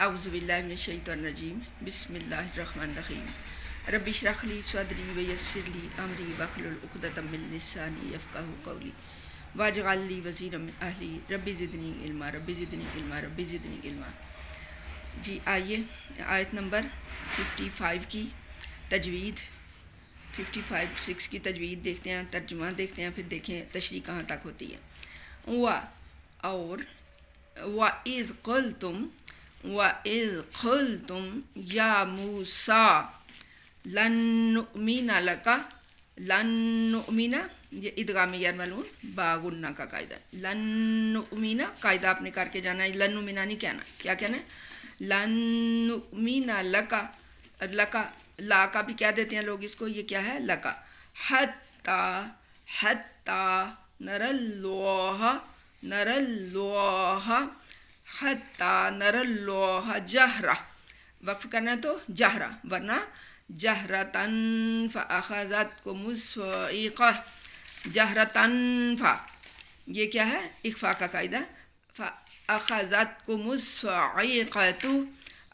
अऊज़ुबिल्लाहि मिनश्शैतानिर्रजीम बिस्मिल्लाहिर्रहमानिर्रहीम रब्बि इश्रह ली सदरी वयस्सिर ली अमरी वहलुल उक़दतम मिन लिसानी यफ़क़हू क़ौली वाजअल ली वज़ीरम मिन अहली रब्बि ज़िदनी इल्मा रब्बि ज़िदनी इल्मा रब्बि ज़िदनी इल्मा। जी आइए आयत नंबर 55 की तजवीद 55-6 की तजवीद देखते हैं, तर्जुमा देखते हैं, फिर देखें तशरीह कहाँ तक होती है। और इज़ क़ुल्तुम या मूसा लन नुअमिना लका, लन नुअमिना ये इदगाम यार मालूम बागुन्ना का कायदा, लन नुअमिना कायदा आपने करके जाना है, लन नुअमिना नहीं कहना, क्या कहना है, लन नुअमिना लका, लका ला का भी क्या देते हैं लोग इसको, ये क्या है लका, हत्ता हत्ता नरल्लाह हत्ता नरल्लाह जहरा, वक्फ करना तो जहरा, वरना जहरतन फ़अख़ज़तकुमुस्सईक़ह, जहरतन फ़ा ये क्या है इख़फ़ा का कायदा, फ़अख़ज़तकुमुस्सईक़तु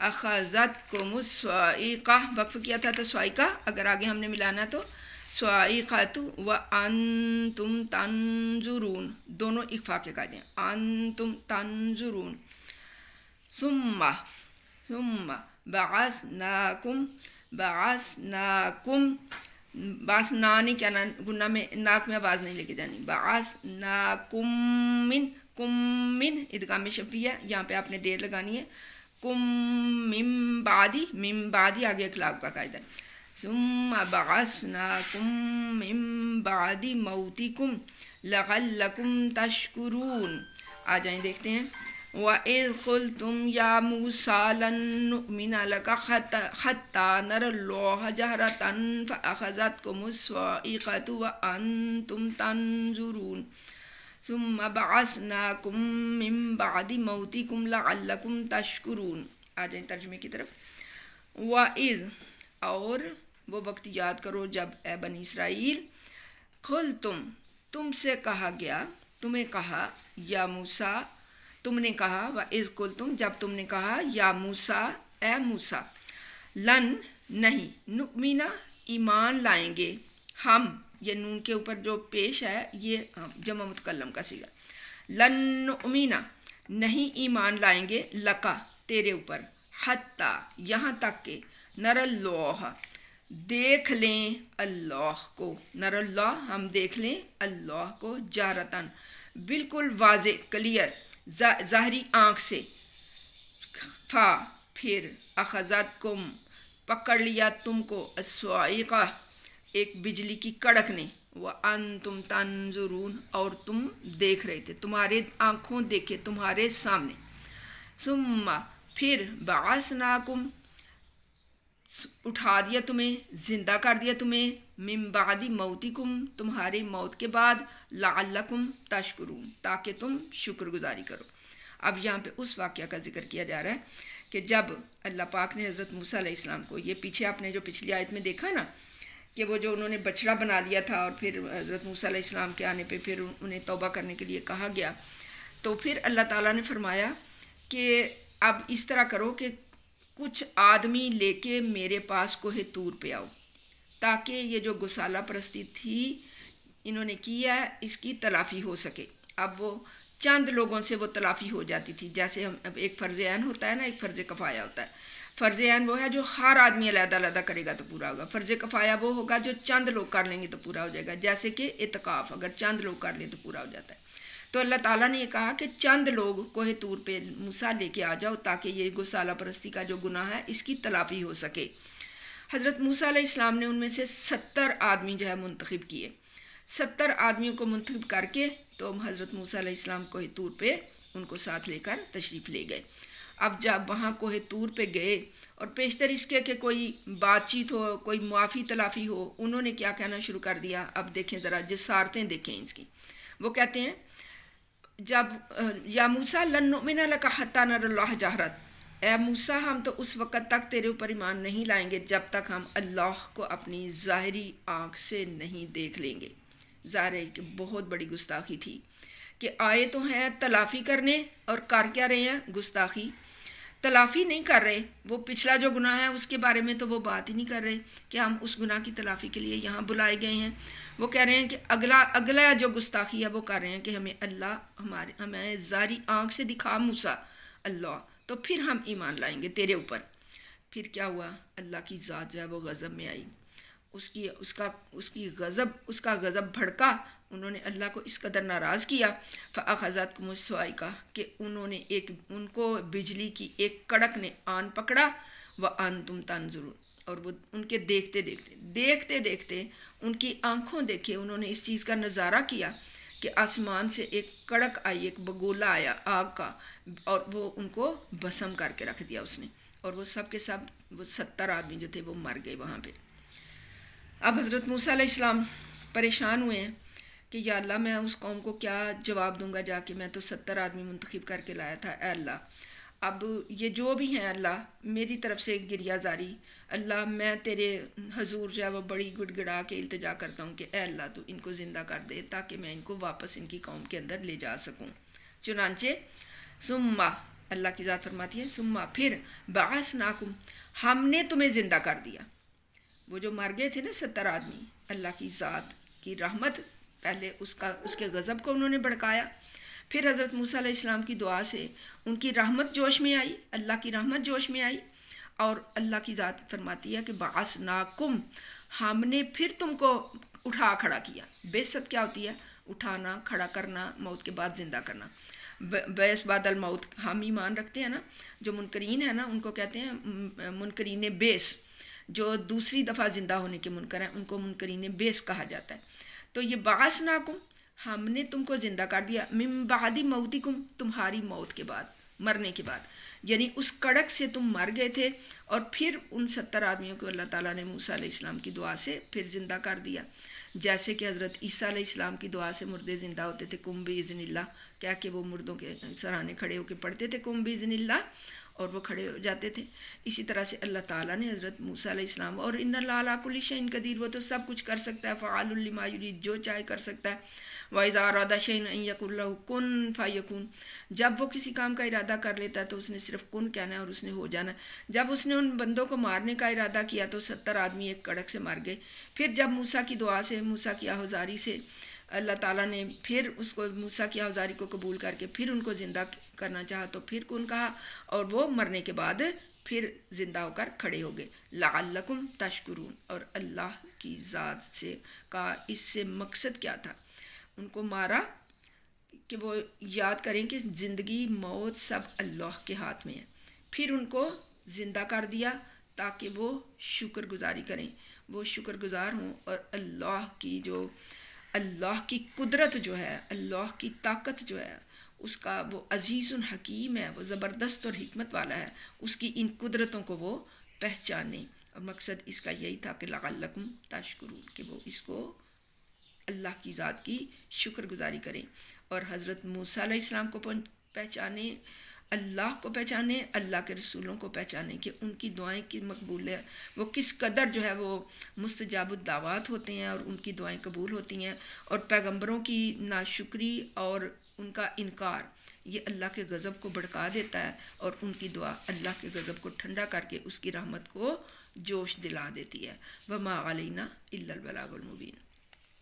अख़ज़तकुमुस्सईक़ह वक्फ किया था तो स्वाइक़ा, अगर आगे हमने मिलाना तो स्वाइक़तु व अंतुम तंजुरून, दोनों इख़फ़ा के कायदे, अंतुम तंजुरून। सुम्मा बअसनाकुम बासना नहीं कहना, गुन्ना में नाक में आवाज़ नहीं लेके जानी, बासनाकुम मिन इदगाम में शफ़िया, यहाँ पे आपने देर लगानी है, कुम मिम बादी आगे इख़लाक़ का कायदा, सुम्मा बअसनाकुम मिन बादी मौतिकुम लअल्लकुम तशकुरून। आ जाएं देखते हैं। वइज़ क़ुल्तुम या मूसा लन नुअमिना लका हत्ता नरल्लाह जहरतन फ़अख़ज़तकुमुस्सईक़तु व अंतुम तंजुरून सुम्मा बअसनाकुम मिन बादी मौतिकुम लअल्लकुम तशकुरून। आ जाएं तर्जुमे की तरफ। वइज़ और वो वक्त याद करो जब ए बनी इसराइल, क़ुल्तुम तुमसे कहा गया, तुम्हें कहा, या मूसा तुमने कहा, व इज़ क़ुल्तुम जब तुमने कहा, या मूसा ए मूसा, लन नहीं, नुअमिना ईमान लाएंगे हम, ये नून के ऊपर जो पेश है ये जमा मुतकल्लम का सीगा, लन नुअमिना नहीं ईमान लाएंगे लका तेरे ऊपर, हत्ता यहाँ तक के नरल्लाह देख लें अल्लाह को, नरल्लाह हम देख लें अल्लाह को, जारतन बिल्कुल वाज़े क्लियर ज़ाहरी आँख से, फा फिर अख़ज़तकुम पकड़ लिया तुमको, अस्वाइक़ा एक बिजली की कड़क ने, व अंतुम तंजुरून और तुम देख रहे थे, तुम्हारे आँखों देखे तुम्हारे सामने, सुम्मा फिर बअसनाकुम उठा दिया तुम्हें, जिंदा कर दिया तुम्हें, मिन बादी मौतिकुम तुम्हारी मौत के बाद, लअल्लकुम तशकुरून ताकि तुम शुक्रगुजारी करो। अब यहाँ पे उस वाक़या का जिक्र किया जा रहा है कि जब अल्लाह पाक ने हज़रत मूसा अलैहिस्सलाम को, ये पीछे आपने जो पिछली आयत में देखा ना कि वो जो उन्होंने बछड़ा बना लिया था और फिर हज़रत मूसा अलैहिस्सलाम के आने पे फिर उन्हें तौबा करने के लिए कहा गया, तो फिर अल्लाह ताला ने फरमाया कि अब इस तरह करो कि कुछ आदमी लेके मेरे पास कोहे तूर पे आओ, ताकि ये जो गुसाला परस्ती थी इन्होंने किया है इसकी तलाफ़ी हो सके। अब वो चंद लोगों से वो तलाफ़ी हो जाती थी, जैसे हम अब एक फ़र्ज़ ऐन होता है ना, एक फ़र्ज़ कफ़ाया होता है। फ़र्ज़ ऐन वो है जो हर आदमी अलग-अलग करेगा तो पूरा होगा, फ़र्ज़ कफ़ाया वो होगा जो चंद लोग कर लेंगे तो पूरा हो जाएगा, जैसे कि इत्काफ़ अगर चंद लोग कर लें तो पूरा हो जाता है। तो अल्लाह ताला ने ये कहा कि चंद लोग कोहे तूर पे मूसा लेके आ जाओ ताकि ये गुसाला परस्ती का जो गुनाह है इसकी तलाफ़ी हो सके। हज़रत मूसा अलैहिस्सलाम ने उनमें से 70 आदमी जो है मुंतखब किए, 70 आदमियों को मुंतखब करके तो हज़रत मूसा अलैहिस्सलाम कोहे तूर पे उनको साथ लेकर तशरीफ़ ले गए। अब जब वहाँ कोहे तूर पे गए और पेशतर इसके कि कोई बातचीत हो, कोई मुआफ़ी तलाफ़ी हो, उन्होंने क्या कहना शुरू कर दिया। अब देखें ज़रा जसारतें देखें इसकी। वो कहते हैं जब या मूसा लन नुअमिना लका हत्ता नरल्लाह जहरत, ए मूसा हम तो उस वक़्त तक तेरे ऊपर ईमान नहीं लाएंगे जब तक हम अल्लाह को अपनी ज़ाहिरी आँख से नहीं देख लेंगे। ज़ाहिर है कि बहुत बड़ी गुस्ताखी थी कि आए तो हैं तलाफ़ी करने और कर क्या रहे हैं गुस्ताखी। तलाफ़ी नहीं कर रहे, वो पिछला जो गुनाह है उसके बारे में तो वो बात ही नहीं कर रहे कि हम उस गुनाह की तलाफ़ी के लिए यहाँ बुलाए गए हैं। वो कह रहे हैं कि अगला जो गुस्ताखी है वो कर रहे हैं कि हमें अल्लाह हमें ज़ारी आँख से दिखा मूसा अल्लाह, तो फिर हम ईमान लाएंगे तेरे ऊपर। फिर क्या हुआ, अल्लाह की ज़ात जो है वो गज़ब में आई, उसका गज़ब भड़का, उन्होंने अल्लाह को इस कदर नाराज़ किया। फ़अख़ज़तकुम अस्साइक़ा कि उनको बिजली की एक कड़क ने आन पकड़ा, व अंतुम तंज़ुरून, और वो उनके देखते देखते उनकी आंखों देखे उन्होंने इस चीज़ का नज़ारा किया कि आसमान से एक कड़क आई, एक बगोला आया आग का, और वो उनको भस्म करके रख दिया उसने, और वो सब के सब वो 70 आदमी जो थे वो मर गए वहाँ पे। अब हज़रत मूसा अलैहिस्सलाम परेशान हुए हैं कि या अल्लाह मैं उस कौम को क्या जवाब दूंगा जाके, मैं तो 70 आदमी मुंतखब करके लाया था। ए अल्लाह, अब ये जो भी हैं अल्लाह मेरी तरफ से गिरिया जारी, अल्लाह मैं तेरे हजूर जो है वो बड़ी गुड़गुड़ा के इल्तिजा करता हूँ कि ए अल्लाह तू इनको ज़िंदा कर दे ताकि मैं इनको वापस इनकी कौम के अंदर ले जा सकूँ। चुनांचे सुम्मा, अल्लाह की ज़ात फरमाती है, सुम्मा फिर बाअसनाकुम, हमने तुम्हें ज़िंदा कर दिया। वो जो मर गए थे ना 70 आदमी, अल्लाह की ज़ात की रहमत पहले उसके गज़ब को उन्होंने भड़काया, फिर हज़रत मूसा अलैहिस्सलाम की दुआ से उनकी रहमत जोश में आई, अल्लाह की रहमत जोश में आई, और अल्लाह की ज़ात फरमाती है कि बाअसनाकुम, हमने फिर तुमको उठा खड़ा किया। बेइज्जत क्या होती है, उठाना, खड़ा करना, मौत के बाद ज़िंदा करना। बैस बादल मौत हम ईमान रखते हैं ना, जो मुनकरीन है ना उनको कहते हैं मुनकरीन बेस, जो दूसरी दफ़ा ज़िंदा होने के मुनकर हैं उनको मुनकरीन बेस कहा जाता है। तो ये बाअसनाकुम, हमने तुमको ज़िंदा कर दिया, मिन बादी मौतिकुम, तुम्हारी मौत के बाद, मरने के बाद, यानी उस कड़क से तुम मर गए थे, और फिर उन 70 आदमियों को अल्लाह ताला ने मूसा अलैहिस्सलाम की दुआ से फिर ज़िंदा कर दिया। जैसे कि हज़रत ईसा अलैहिस्सलाम की दुआ से मुर्दे ज़िंदा होते थे, कुम बिइज़्निल्लाह कह के वो मुर्दों के सराहने खड़े होकर पढ़ते थे कुम बिइज़्निल्लाह, और वो खड़े हो जाते थे। इसी तरह से अल्लाह ताला ने हज़रत मूसा अलैहिस्सलाम, और इन्नल्लाह अला कुल्ली शैइन क़दीर, वो तो सब कुछ कर सकता है, फ़अालुल लिमा युरीद, जो चाहे कर सकता है। व इज़ा अरादा शैअन अन यक़ूल लहू कुन फ़यकून, जब वो किसी काम का इरादा कर लेता है तो उसने सिर्फ कुन कहना है और उसने हो जाना है। जब उसने उन बंदों को मारने का इरादा किया तो 70 आदमी एक कड़क से मर गए। फिर जब मूसा की दुआ से, मूसा की आहुजारी से अल्लाह ताला ने फिर उसको, मूसा की आहुजारी को कबूल करके फिर उनको ज़िंदा करना चाहा तो फिर कुन कहा, और वो मरने के बाद फिर ज़िंदा होकर खड़े हो गए। लअल्लकुम तशकुरून, और अल्लाह की ज़ात से का इससे मकसद क्या था, उनको मारा कि वो याद करें कि ज़िंदगी मौत सब अल्लाह के हाथ में है, फिर उनको ज़िंदा कर दिया ताकि वो शुक्रगुजारी करें, वो शुक्रगुजार हों, और अल्लाह की कुदरत जो है, अल्लाह की ताकत जो है, उसका वो अजीज़ुन हकीम है, वो ज़बरदस्त और हिकमत वाला है, उसकी इन कुदरतों को वो पहचाने। और मकसद इसका यही था कि लअल्लकुम तशकुरून, कि वो इसको अल्लाह की ज़ात की शुक्रगुजारी करें, और हज़रत मूसा अलैहिस्सलाम को पहचाने, अल्लाह को पहचाने, अल्लाह के रसूलों को पहचाने कि उनकी दुआएं की मकबूल है, वो किस कदर जो है वो मुस्तजाबुद दावत होते हैं और उनकी दुआएं कबूल होती हैं। और पैगंबरों की नाशुक्री और उनका इनकार ये अल्लाह के गज़ब को भड़का देता है, और उनकी दुआ अल्लाह के गज़ब को ठंडा करके उसकी रहमत को जोश दिला देती है। वमा अलैना इल्लल बलागुल मुबीन।